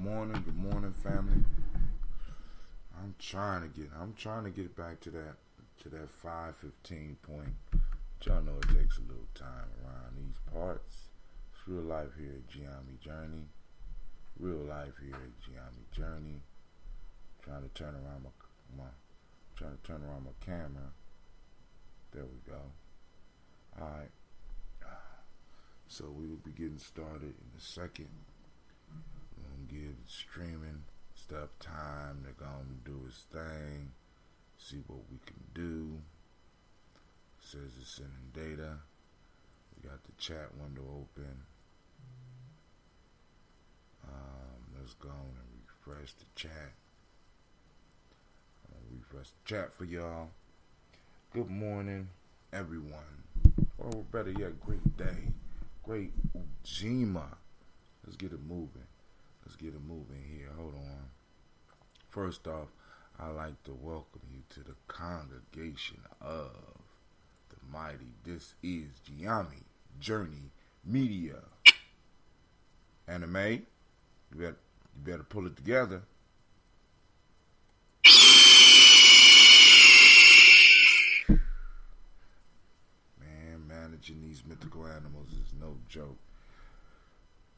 Good morning, family. I'm trying to get back to that 5:15 point. But y'all know it takes a little time around these parts. It's real life here at Gye-Nyame Journey. Real life here at Gye-Nyame Journey. Trying to turn around my camera. There we go. All right. So we will be getting started in a second. We're going to give streaming stuff time to go and do its thing. See what we can do. It says it's sending data. We got the chat window open. Let's go and refresh the chat. I'm going to refresh the chat for y'all. Good morning, everyone. Or better yet, great day. Great Ujima. Let's get it moving. Here. Hold on. First off, I'd like to welcome you to the congregation of the mighty. This is Gye-Nyame Journey Media. Anime, you better pull it together. Man, managing these mythical animals is no joke.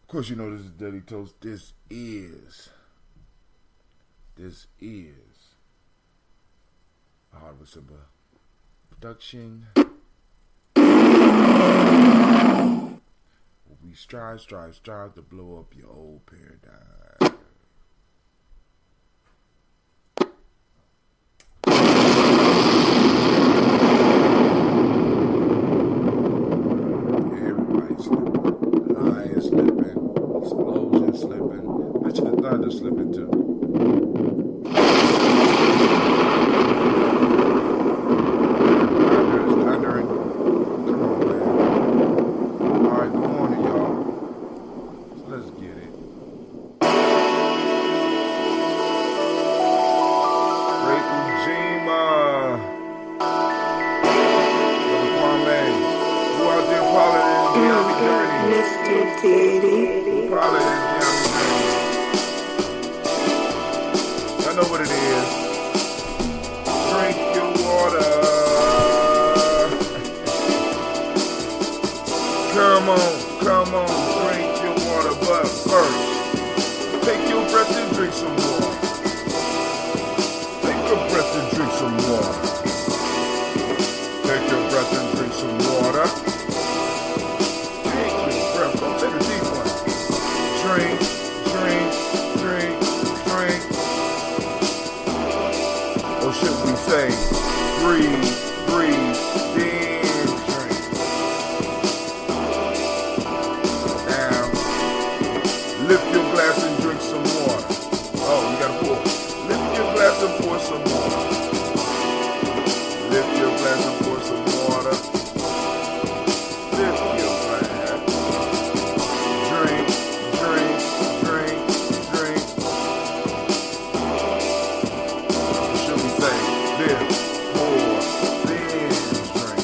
Of course, you know this is Daily Toast. This is a Hardwood Simba production. We strive to blow up your old paradigm. Everybody's slipping. Lion slipping. Explosion slipping. Bet you the thunder slipping too. Thunder is thundering. Come on, man. Alright, good morning, y'all. So let's get it. Great Ujima. Brother Kwame. Who out there piloting Gye-Nyame Journey? Mr. Diddy. Piloting Gye-Nyame Journey. I know what it is. Drink your water. Come on, drink your water, but first, take your breath and drink some water. Take your breath and drink some water. Take your breath and drink some water. Take your breath, go take a deep one. Drink. Or should we say, breathe, then drink. Now, lift your glass and drink some water. Oh, you gotta pour. Lift your glass and pour some water. Lift your glass and pour some water. Lift your glass. Drink. Should we say, lift, pour, then drink.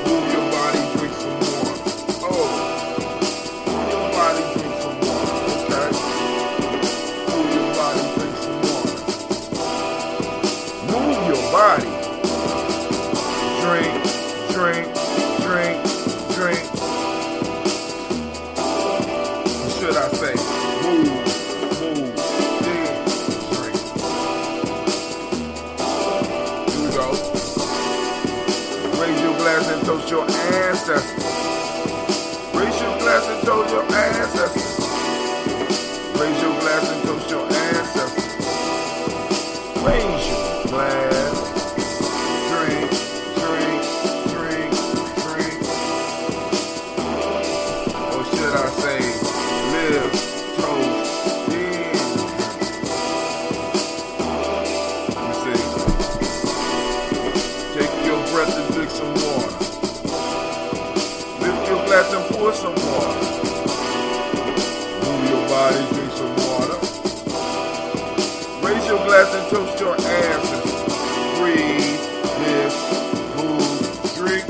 Move your body, drink some water. Oh, move your body, drink some water. Okay. Move your body, drink some water. Move your body. Drink. Or should I say, move, then drink. Here we go. Raise your glass and toast your ancestors. Raise your glass and toast your ancestors. Raise your glass and toast your ancestors. Raise your glass. Drink. Or should I say, live, toast, then drink. You see, take your breath and drink some water. Lift your glass and pour some water. Move your body, drink some water. Raise your glass and toast your ancestors. Breathe, lift, move, drink.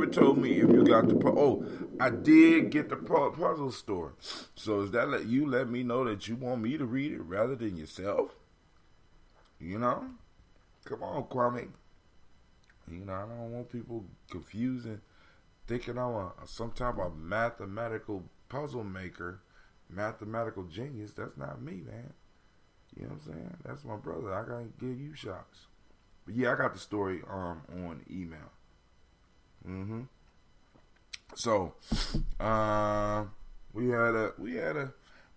never told me if you got the I did get the puzzle story. So is that let me know that you want me to read it rather than yourself? You know? Come on, Kwame. You know, I don't want people confusing, thinking I'm some type of mathematical puzzle maker, mathematical genius. That's not me, man. You know what I'm saying? That's my brother. I gotta give you shots. But yeah, I got the story on email. So, we had an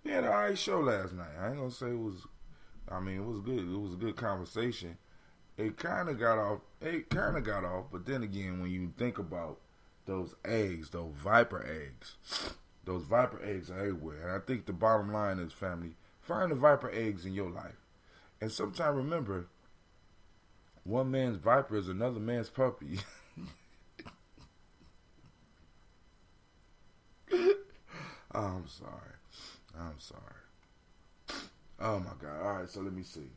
alright show last night. I ain't gonna say it was good. It was a good conversation. It kind of got off, but then again, when you think about those eggs, those viper eggs are everywhere. And I think the bottom line is, family, find the viper eggs in your life. And sometimes remember, one man's viper is another man's puppy. I'm sorry. Oh my God. All right, so let me see.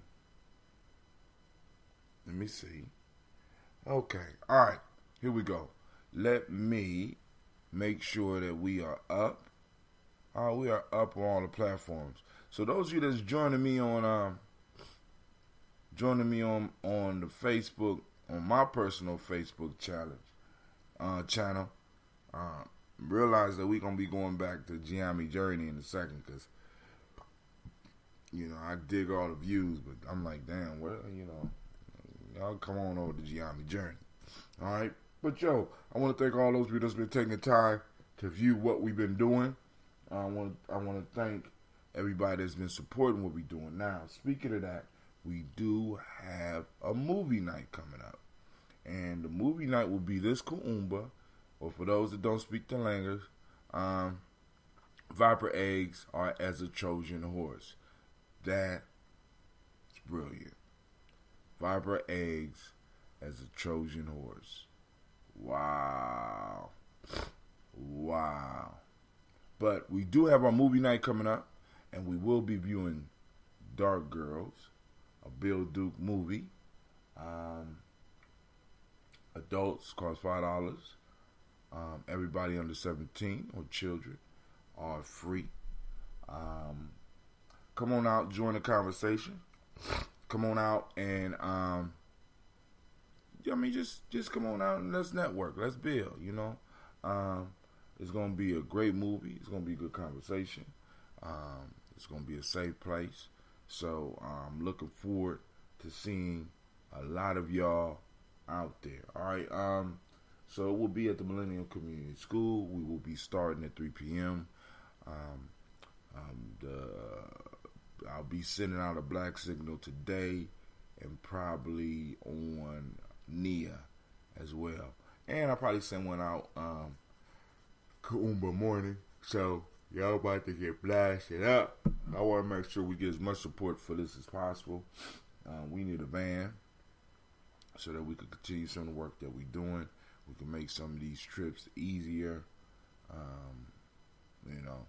Okay. All right. Here we go. Let me make sure that we are up. We are up on all the platforms. So those of you that's joining me on the Facebook, on my personal Facebook channel, realize that we're gonna be going back to Gye-Nyame journey in a second, because you know I dig all the views, but I'm like, damn, well, you know, y'all come on over to Gye-Nyame journey. All right, but yo, I want to thank all those of you that's been taking the time to view what we've been doing. I want to thank everybody that's been supporting what we're doing. Now, speaking of that, we do have a movie night coming up, and the movie night will be this Kuumba, or for those that don't speak the language, viper eggs are as a Trojan horse. That's brilliant. Viper eggs as a Trojan horse. Wow. But we do have our movie night coming up, and we will be viewing Dark Girls, a Bill Duke movie. Adults cost $5. Everybody under 17 or children are free. Come on out, join the conversation. Come on out and just come on out and let's network. Let's build, you know. It's gonna be a great movie. It's gonna be a good conversation. It's gonna be a safe place. So I'm looking forward to seeing a lot of y'all out there. All right. So it will be at the Millennium Community School. We will be starting at 3 p.m. I'll be sending out a black signal today and probably on Nia as well. And I'll probably send one out Kuumba morning. So y'all about to get blasted up. I want to make sure we get as much support for this as possible. We need a van so that we can continue some of the work that we're doing. We can make some of these trips easier, you know.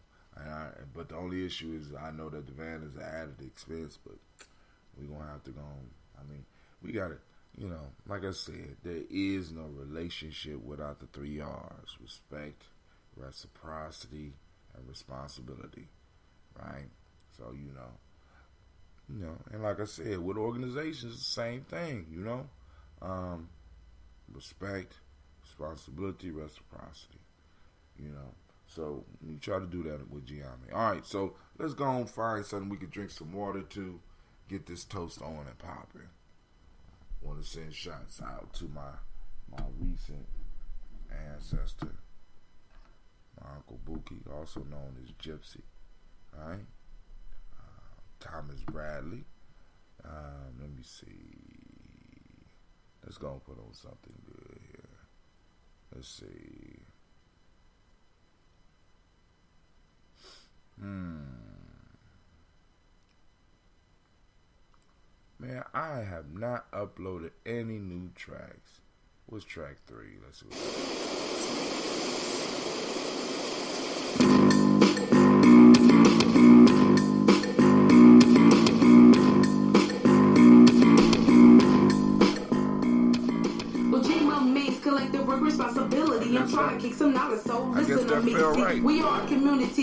But the only issue is I know that the van is an added expense, but we're going to have to go. We got to, you know, like I said, there is no relationship without the 3 R's: respect, reciprocity, and responsibility, right? So, you know, and like I said, with organizations, it's the same thing, you know. Respect, responsibility, reciprocity, you know. So we try to do that with Gye-Nyame. All right, so let's go and find something we can drink some water to get this toast on and popping. Want to send shots out to my recent ancestor, my Uncle Buki, also known as Gypsy. All right, Thomas Bradley. Let me see. Let's go and put on something good here. Let's see. Man, I have not uploaded any new tracks. What's track 3? Let's see. Ujima makes collective work responsibility.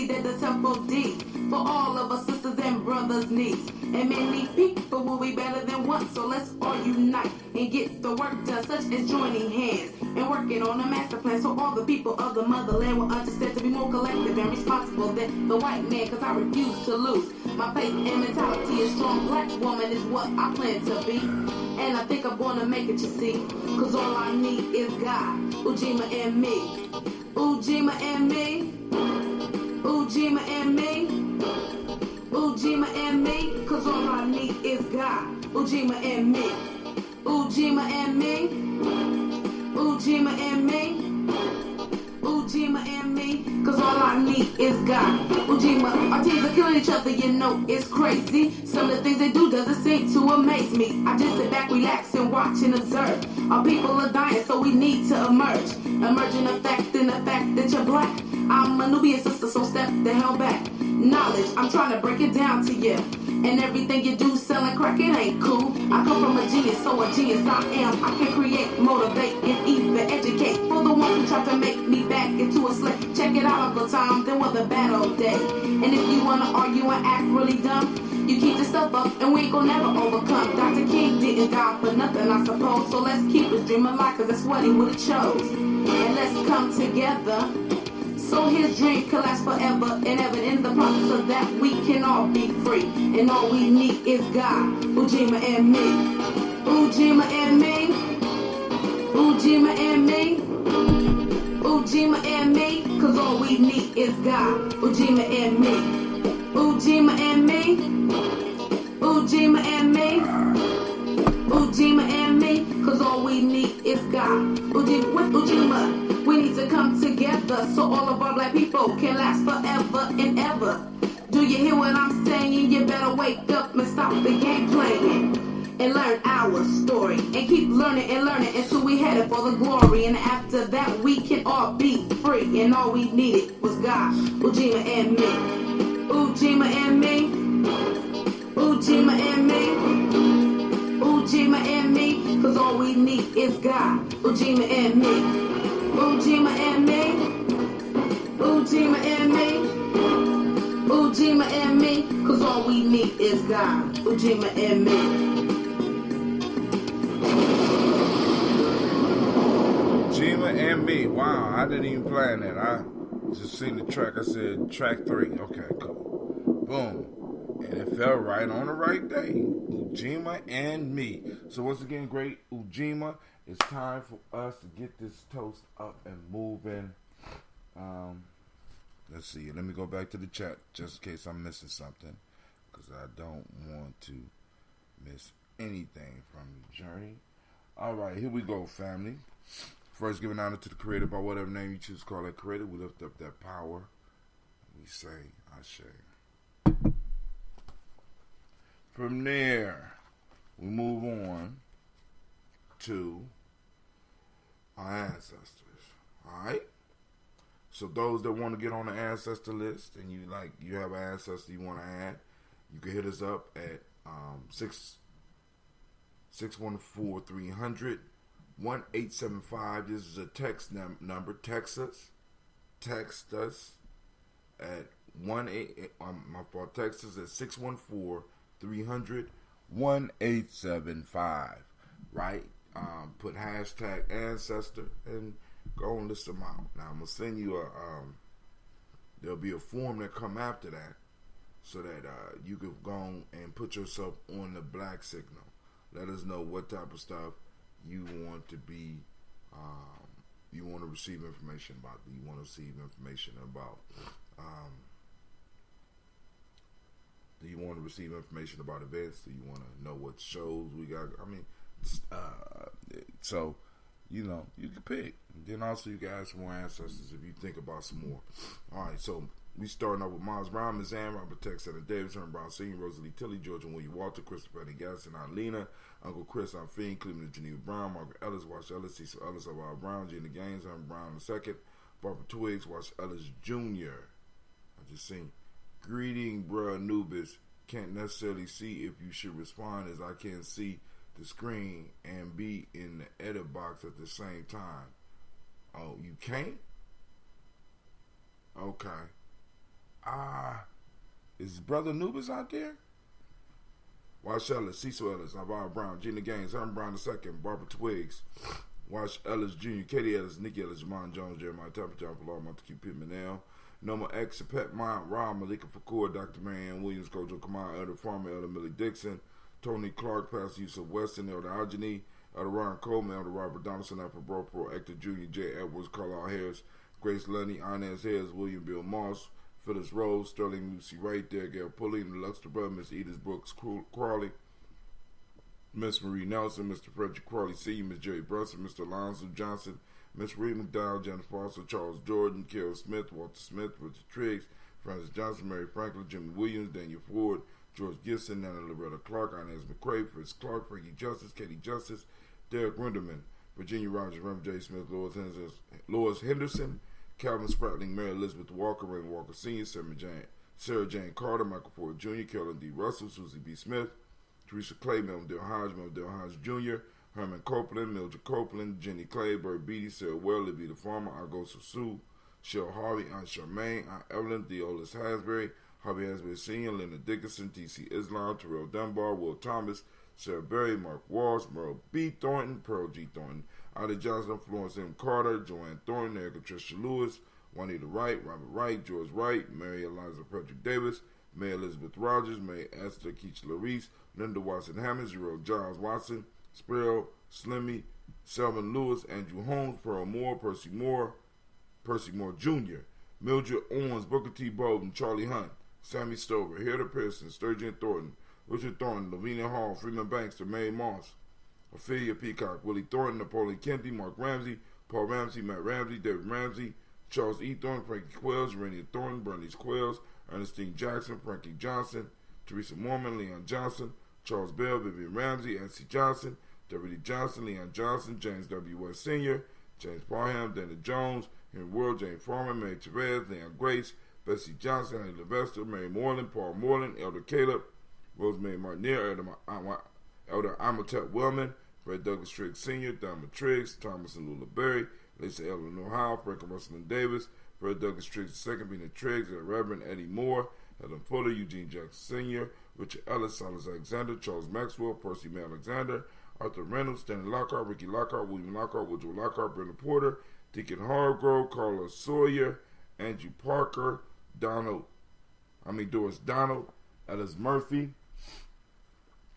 seed at the temple deeds. For all of our sisters and brothers' needs. And many people will be better than one. So let's all unite and get the work done, such as joining hands and working on a master plan. So all the people of the motherland will understand to be more collective and responsible than the white man. Cause I refuse to lose. My faith and mentality is strong. Black woman is what I plan to be. And I think I'm gonna make it, you see. Cause all I need is God, Ujima and me. Ujima and me. Ujima and me. Ujima and me. Cause all I need is God, Ujima and me. Ujima and me. Ujima and me. Ujima and me, cause all I need is God. Ujima, our teens are killing each other, you know it's crazy. Some of the things they do doesn't seem to amaze me. I just sit back, relax, and watch and observe. Our people are dying, so we need to emerge. Emerging the fact that you're black. I'm a Nubian sister, so step the hell back. Knowledge, I'm trying to break it down to you. And everything you do selling crack, it ain't cool. I come from a genius, so a genius I am. I can create, motivate, and even educate. For the ones who try to make me back into a slave. Check it out all the time, then was a bad old day. And if you wanna argue and act really dumb, you keep this stuff up and we ain't gonna never overcome. Dr. King didn't die for nothing, I suppose. So let's keep his dream alive, cause that's what he would've chose. And let's come together so his dream can last forever and ever. In the process of that, we can all be free. And all we need is God, Ujima and me. Ujima and me. Ujima and me. Ujima and me. Cause all we need is God, Ujima and me. Ujima and me. Ujima and me. Ujima and me. Cause all we need is God. Ujima with Ujima. We need to come together so all of our black people can last forever and ever. Do you hear what I'm saying? You better wake up and stop the game playing. And learn our story. And keep learning until we headed for the glory. And after that we can all be free. And all we needed was God, Ujima and me. Ujima and me. Ujima and me. Ujima and me. Cause all we need is God, Ujima and me. Ujima and me. Ujima and me. Ujima and me. Cause all we need is God, Ujima and me. Ujima and me. Wow, I didn't even plan that. I just seen the track. I said track 3. Okay, cool. Boom. And it fell right on the right day. Ujima and me. So once again, great Ujima. It's time for us to get this toast up and moving. Let's see. Let me go back to the chat just in case I'm missing something, because I don't want to miss anything from the journey. All right, here we go, family. First, giving honor to the Creator by whatever name you choose to call that Creator. We lift up that power. We say, Ashe. From there, we move on to our ancestors. Alright? So those that want to get on the ancestor list and you have an ancestor you want to add, you can hit us up at 614-300-1875. This is a text number. Text us at 614-300-1875. Right? Put hashtag ancestor and go and list them out. Now I'm gonna send you there'll be a form that come after that, so that you can go and put yourself on the black signal. Let us know what type of stuff you want to be, you want to receive information about. Do you want to receive information about? Do you want to receive information about events? Do you want to know what shows we got? I mean, so you can pick. Then also you guys some more ancestors if you think about some more. All right, so we starting off with Miles Brown, Ms. Ann, Robert Tex, Senator Davis, Herman Brown Sr., Rosalie Tilley, George and William Walter, Christopher Eddie Gasson, Aunt Lena, Uncle Chris, Aunt Fiend, Cleveland and Geneva Brown, Margaret Ellis, Wash Ellis, Cecil Ellis, Alvaro Brown, Gina Gaines, Herman Brown II, Barbara Twiggs, Wash Ellis Jr. I just seen. Greeting, bruh, Anubis. Can't necessarily see if you should respond, as I can't see the screen and be in the edit box at the same time. Oh, you can't? Okay. Is brother Anubis out there? Wash Ellis, Cecil Ellis, Alvaro Brown, Gina Gaines, Herman Brown II, Barbara Twiggs, Wash Ellis Jr., Katie Ellis, Nikki Ellis, Jamon Jones, Jeremiah Temple, John Law, Montague Pittman, now. Noma X, Pet Mont, Rob, Malika Fakour, Dr. Marianne Williams, Kojo Kamal, Elder Farmer, Elder Millie Dixon, Tony Clark, Pastor Yusuf Weston, Elder Ageni, Elder Ron Coleman, Elder Robert Donaldson, Alfred Bro, Pro Actor Jr., J. Edwards, Carlisle Harris, Grace Lundy, Inez Harris, William Bill Moss, Phyllis Rose, Sterling Lucy Wright, there, Gail Pulley, the Luxter Brother, Miss Edith Brooks Crawley, Miss Marie Nelson, Mr. Frederick Crawley Sr., Miss Jerry Brunson, Mr. Alonzo Johnson, Miss Reed McDowell, Jennifer Foster, Charles Jordan, Carol Smith, Walter Smith, Richard Triggs, Francis Johnson, Mary Franklin, Jimmy Williams, Daniel Ford, George Gibson, Nana Loretta Clark, Inez McCrae, Fritz Clark, Frankie Justice, Katie Justice, Derek Renderman, Virginia Rogers, Reverend J. Smith, Lois Henderson, Calvin Spratling, Mary Elizabeth Walker, Raymond Walker Sr., Sarah Jane Carter, Michael Ford Jr., Carolyn D. Russell, Susie B. Smith, Teresa Clay, Melvin Dale Hodge Jr., Herman Copeland, Mildred Copeland, Jenny Clay, Bird Beatty, Sarah Well, Libby the Farmer, Argosa Sue, Shell Harvey, Aunt Charmaine, Aunt Evelyn, Deolis Hasbury, Harvey Hasbury Sr., Linda Dickinson, T.C. Islam, Terrell Dunbar, Will Thomas, Sarah Berry, Mark Walsh, Merle B. Thornton, Pearl G. Thornton, Ida Johnson, Florence M. Carter, Joanne Thornton, Erica Tricia Lewis, Juanita Wright, Robert Wright, George Wright, Mary Eliza Patrick Davis, Mary Elizabeth Rogers, Mary Esther Keachler Reese, Linda Watson Hammond, Zero Giles Watson, Sparrow, Slimmy, Selvin Lewis, Andrew Holmes, Pearl Moore, Percy Moore Jr., Mildred Owens, Booker T. Bowden, Charlie Hunt, Sammy Stover, Hilda Pearson, Sturgeon Thornton, Richard Thornton, Lavinia Hall, Freeman Bankster, Mary Moss, Ophelia Peacock, Willie Thornton, Napoleon Kennedy, Mark Ramsey, Paul Ramsey, Matt Ramsey, David Ramsey, Charles E. Thornton, Frankie Quells, Urania Thornton, Bernice Quells, Ernestine Jackson, Frankie Johnson, Teresa Mormon, Leon Johnson, Charles Bell, Vivian Ramsey, Nancy Johnson, W. Johnson, Leon Johnson, James W. West Sr., James Parham, Dana Jones, Henry World, James Farmer, Mary Therese, Leon Grace, Bessie Johnson, Henry Levester, Mary Moreland, Paul Moreland, Elder Caleb, Rosemary Martineer, Elder Amatep Wellman, Fred Douglas Triggs Sr., Donna Triggs, Thomas and Lula Berry, Lisa Eleanor Howe, Franklin Russell and Davis, Fred Douglas Triggs II, Bina Triggs, and Reverend Eddie Moore, Helen Fuller, Eugene Jackson Sr., Richard Ellis, Silas Alexander, Charles Maxwell, Percy May Alexander, Arthur Reynolds, Stanley Lockhart, Ricky Lockhart, William Lockhart, Woodrow Lockhart, Brenda Porter, Deacon Hargrove, Carla Sawyer, Andrew Parker, Doris Donald, Ellis Murphy.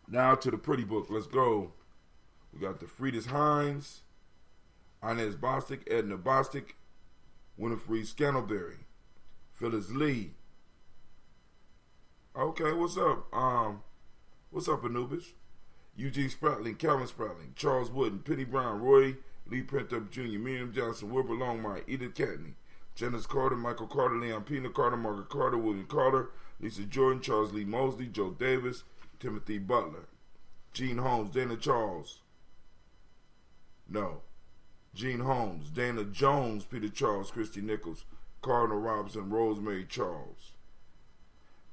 Now to the pretty book. Let's go. We got the Friedis Hines, Inez Bostic, Edna Bostic, Winifred Scantleberry, Phyllis Lee. Okay, what's up? What's up, Anubis? Eugene Spratling, Calvin Spratling, Charles Wooden, Penny Brown, Roy Lee Printup Jr., Miriam Johnson, Wilbur Longmire, Edith Catney, Janice Carter, Michael Carter, Leon Pina Carter, Margaret Carter, William Carter, Lisa Jordan, Charles Lee Mosley, Joe Davis, Timothy Butler, Gene Holmes, Dana Jones, Peter Charles, Christy Nichols, Cardinal Robinson, Rosemary Charles,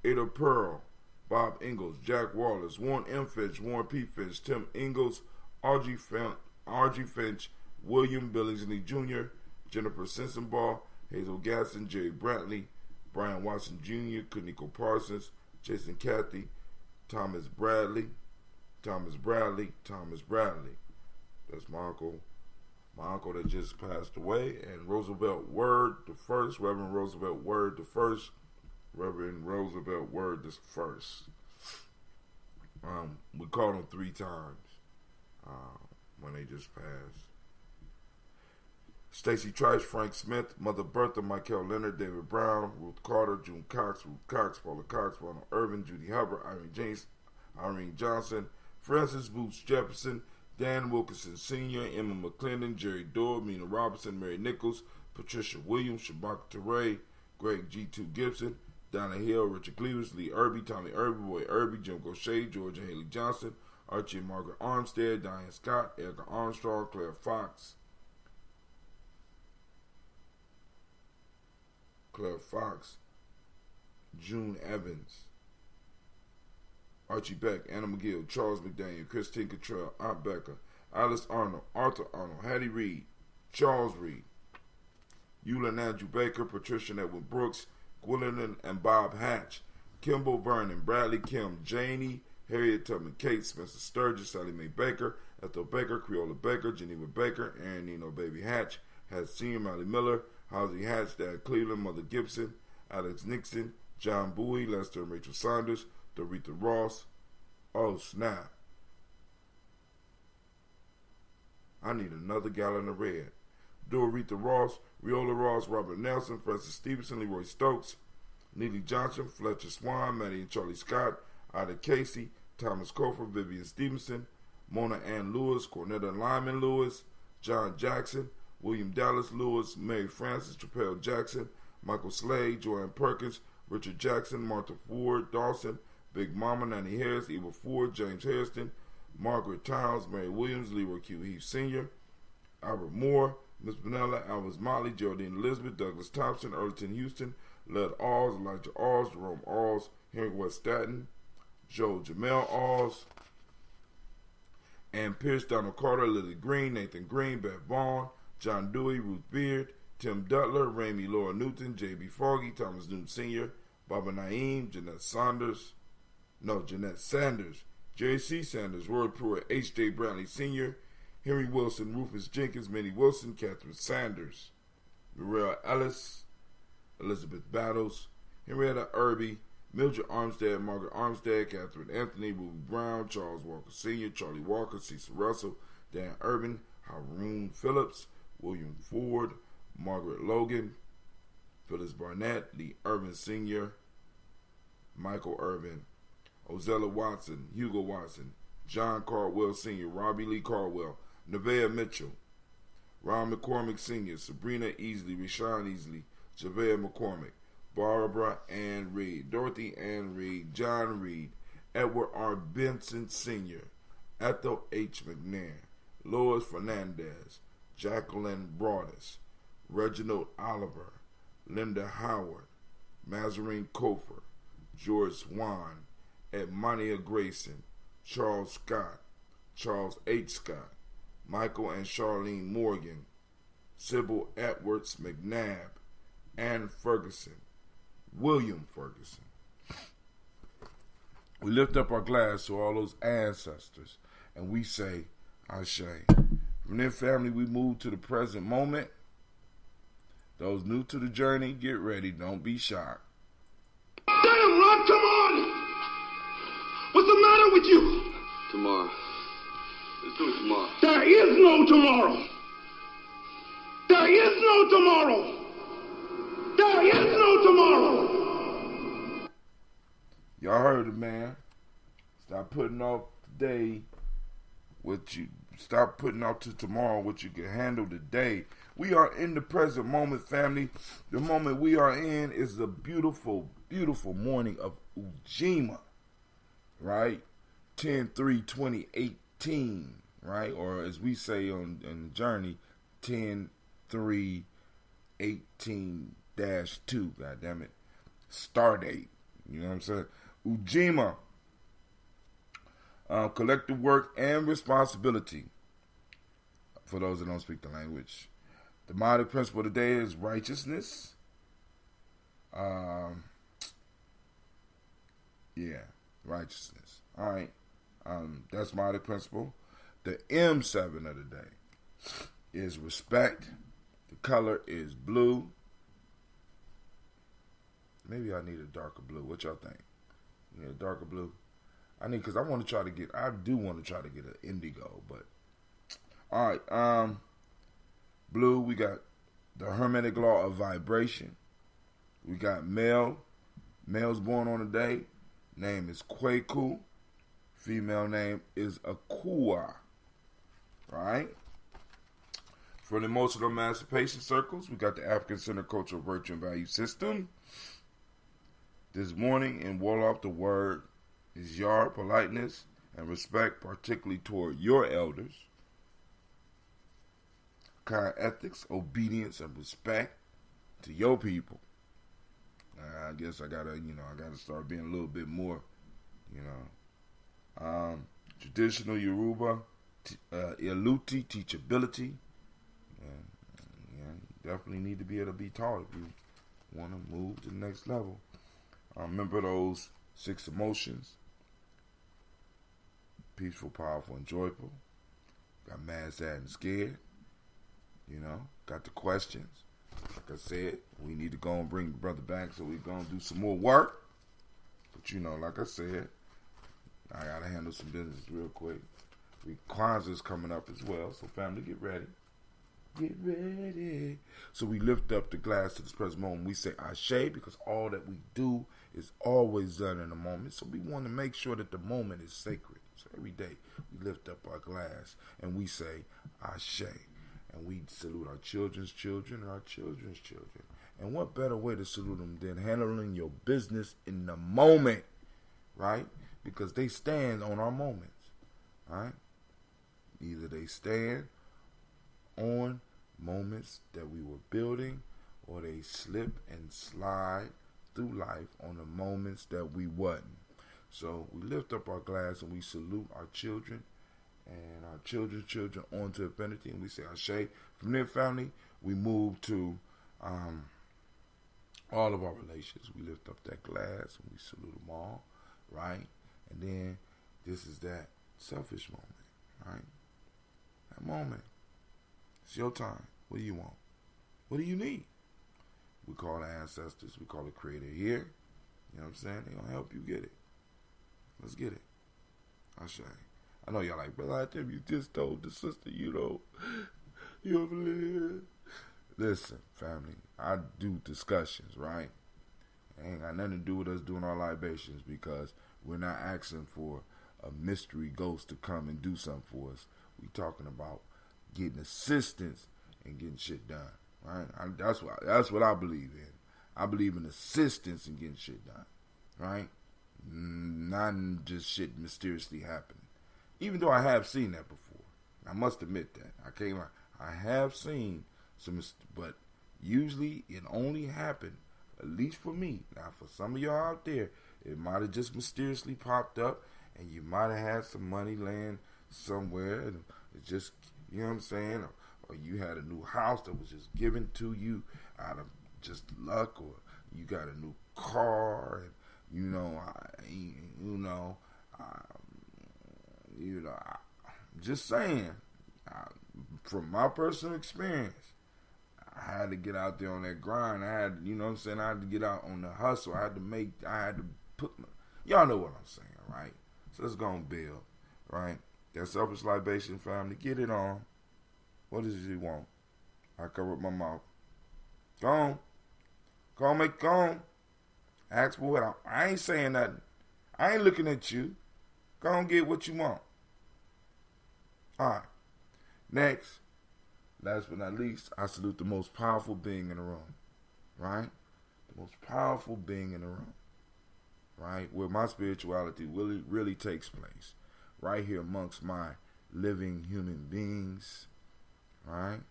Ada Pearl, Bob Ingalls, Jack Wallace, Warren M. Finch, Warren P. Finch, Tim Ingalls, R.G. Finch, William Billingsley Jr., Jennifer Sensenbaugh, Hazel Gasson, Jerry Brantley, Brian Watson Jr., Kaniko Parsons, Jason Cathy, Thomas Bradley. That's my uncle that just passed away, and Roosevelt Word the First, Reverend Roosevelt Word the First. We called him 3 times when they just passed. Stacy Trice, Frank Smith, Mother Bertha, Michael Leonard, David Brown, Ruth Carter, June Cox, Paula Cox, Ronald Irvin, Judy Hubbard, Irene Johnson, Francis Boots Jefferson, Dan Wilkinson Sr., Emma McClendon, Jerry Dorr, Mina Robinson, Mary Nichols, Patricia Williams, Shabaka Teray, Greg G2 Gibson, Donna Hill, Richard Cleavers, Lee Irby, Tommy Irby, Roy Irby, Jim Gaucher, Georgia Haley Johnson, Archie and Margaret Armstead, Diane Scott, Erica Armstrong, Claire Fox, June Evans, Archie Beck, Anna McGill, Charles McDaniel, Christine Cottrell, Aunt Becca, Alice Arnold, Arthur Arnold, Hattie Reed, Charles Reed, Eula and Andrew Baker, Patricia and Edwin Brooks, Gwendolyn and Bob Hatch, Kimball Vernon, Bradley Kim, Janie, Harriet Tubman Kate, Spencer Sturgis, Sally Mae Baker, Ethel Baker, Creola Baker, Geneva Baker, Aaron Nino Baby Hatch, Hatch Sr., Molly Miller, Halsey Hatch, Dad Cleveland, Mother Gibson, Alex Nixon, John Bowie, Lester and Rachel Saunders, Doretha Ross. Oh, snap. I need another gallon of red. Doretha Ross, Riola Ross, Robert Nelson, Francis Stevenson, Leroy Stokes, Neely Johnson, Fletcher Swan, Maddie and Charlie Scott, Ida Casey, Thomas Cofer, Vivian Stevenson, Mona Ann Lewis, Cornetta Lyman Lewis, John Jackson, William Dallas Lewis, Mary Francis, Chappelle Jackson, Michael Slade, Joanne Perkins, Richard Jackson, Martha Ford, Dawson, Big Mama, Nanny Harris, Eva Ford, James Hairston, Margaret Tiles, Mary Williams, Leroy Q. Heath Sr., Albert Moore, Miss Vanilla, Alvis Motley, Geraldine Elizabeth, Douglas Thompson, Earlton Houston, Led Alls, Elijah Alls, Jerome Alls, Henry West Staten, Joe Jamel Alls, Ann Pierce, Donald Carter, Lily Green, Nathan Green, Beth Vaughn, John Dewey, Ruth Beard, Tim Dutler, Ramey Laura Newton, J.B. Foggy, Thomas Newton Sr., Baba Naeem, Jeanette Sanders, J.C. Sanders, Roy Pruitt, H.J. Brantley Sr., Henry Wilson, Rufus Jenkins, Minnie Wilson, Catherine Sanders, Muriel Ellis, Elizabeth Battles, Henrietta Irby, Mildred Armstead, Margaret Armstead, Catherine Anthony, Ruby Brown, Charles Walker Sr., Charlie Walker, Cecil Russell, Dan Urban, Haroon Phillips, William Ford, Margaret Logan, Phyllis Barnett, Lee Irvin Sr., Michael Irvin, Ozella Watson, Hugo Watson, John Caldwell Sr., Robbie Lee Caldwell, Nevaeh Mitchell, Ron McCormick Sr., Sabrina Easley, Rashawn Easley, Javea McCormick, Barbara Ann Reed, Dorothy Ann Reed, John Reed, Edward R. Benson Sr., Ethel H. McNair, Lois Fernandez, Jacqueline Broadus, Reginald Oliver, Linda Howard, Mazarine Kofer, George Swan, Edmonia Grayson, Charles Scott, Charles H. Scott, Michael and Charlene Morgan, Sybil Edwards McNabb, Ann Ferguson, William Ferguson. We lift up our glass to all those ancestors and we say, Ashe. From their family, we move to the present moment. Those new to the journey, get ready. Don't be shocked. Damn, Ron, come on! What's the matter with you? Tomorrow. Let's do it tomorrow. There is no tomorrow. There is no tomorrow. There is no tomorrow. Y'all heard it, man. Stop putting off today what you stop putting off to tomorrow what you can handle today. We are in the present moment, family. The moment we are in is the beautiful, beautiful morning of Ujima, right? 10/3/2018, right? Or as we say on the journey, 10/3/18-2. God damn it, star date. You know what I'm saying? Ujima, collective work and responsibility. For those that don't speak the language, the demonic principle today is righteousness. Righteousness. All right. That's my principle. The M7 of the day is respect. The color is blue. Maybe I need a darker blue. What y'all think? You need a darker blue? I do want to try to get an indigo, but all right. Blue, we got the Hermetic law of vibration. We got male. Male's born on the day. Name is Kwaku. Female name is Akua. Right? For the emotional emancipation circles, we got the African Center Cultural Virtue and Value System. This morning in Wolof, the word is yar, politeness, and respect, particularly toward your elders. Kind ethics, obedience, and respect to your people. I guess I gotta start being a little bit more, traditional Yoruba, Iluti, teachability. Definitely need to be able to be taught if you want to move to the next level. Remember those 6 emotions? Peaceful, powerful, and joyful. Got mad, sad, and scared. Got the questions. Like I said, we need to go and bring the brother back, so we're going to do some more work. But like I said, I got to handle some business real quick. Kwanzaa's coming up as well, so family, get ready. Get ready. So we lift up the glass to this present moment. We say Ashe, because all that we do is always done in a moment. So we want to make sure that the moment is sacred. So every day we lift up our glass and we say Ashe. And we salute our children's children and our children's children. And what better way to salute them than handling your business in the moment, right? Because they stand on our moments, right? Either they stand on moments that we were building, or they slip and slide through life on the moments that we wasn't. So we lift up our glass and we salute our children and our children's children on to infinity, and we say Ashe. From there, family, we move to all of our relations. We lift up that glass and we salute them all, right? And then this is that selfish moment, right? That moment. It's your time. What do you want? What do you need? We call the ancestors. We call the creator here. You know what I'm saying? They're going to help you get it. Let's get it. Ashe. I know y'all like, brother, I tell you just told the sister, you listen, family, I do discussions, right? It ain't got nothing to do with us doing our libations, because we're not asking for a mystery ghost to come and do something for us. We talking about getting assistance and getting shit done, right? That's what I believe in. I believe in assistance and getting shit done, right? Not just shit mysteriously happening. Even though I have seen that before. I must admit that. I have seen some, but usually it only happened, at least for me. Now, for some of y'all out there, it might have just mysteriously popped up, and you might have had some money laying somewhere, and it just, you know what I'm saying? Or you had a new house that was just given to you out of just luck, or you got a new car, and just saying, from my personal experience, I had to get out there on that grind. I had to get out on the hustle. I had to put y'all know what I'm saying, right? So let's go and build, right? That selfish libation, family, get it on. What does you want? I cover up my mouth. Go on. Go on. Ask for what I ain't saying nothing. I ain't looking at you. Go on, get what you want. Alright. Next, last but not least, I salute the most powerful being in the room. Right? The most powerful being in the room. Right? Where my spirituality really takes place. Right here amongst my living human beings. Right?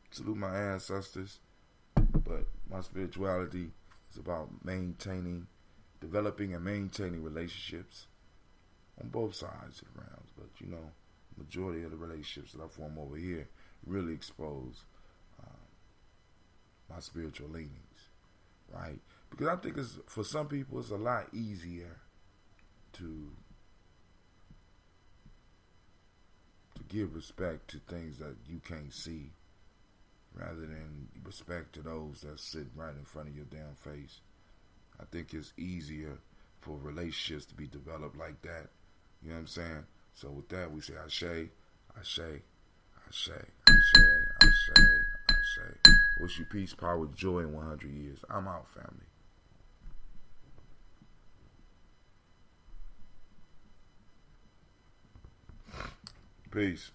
Salute my ancestors. But my spirituality is about developing and maintaining relationships on both sides of the rounds. But majority of the relationships that I form over here really expose my spiritual leanings, right? Because I think for some people it's a lot easier to give respect to things that you can't see, rather than respect to those that sit right in front of your damn face. I think it's easier for relationships to be developed like that. You know what I'm saying? So with that, we say Ashe, Ashe, Ashe, Ashe, Ashe, Ashe. Wish you peace, power, joy in 100 years. I'm out, family. Peace.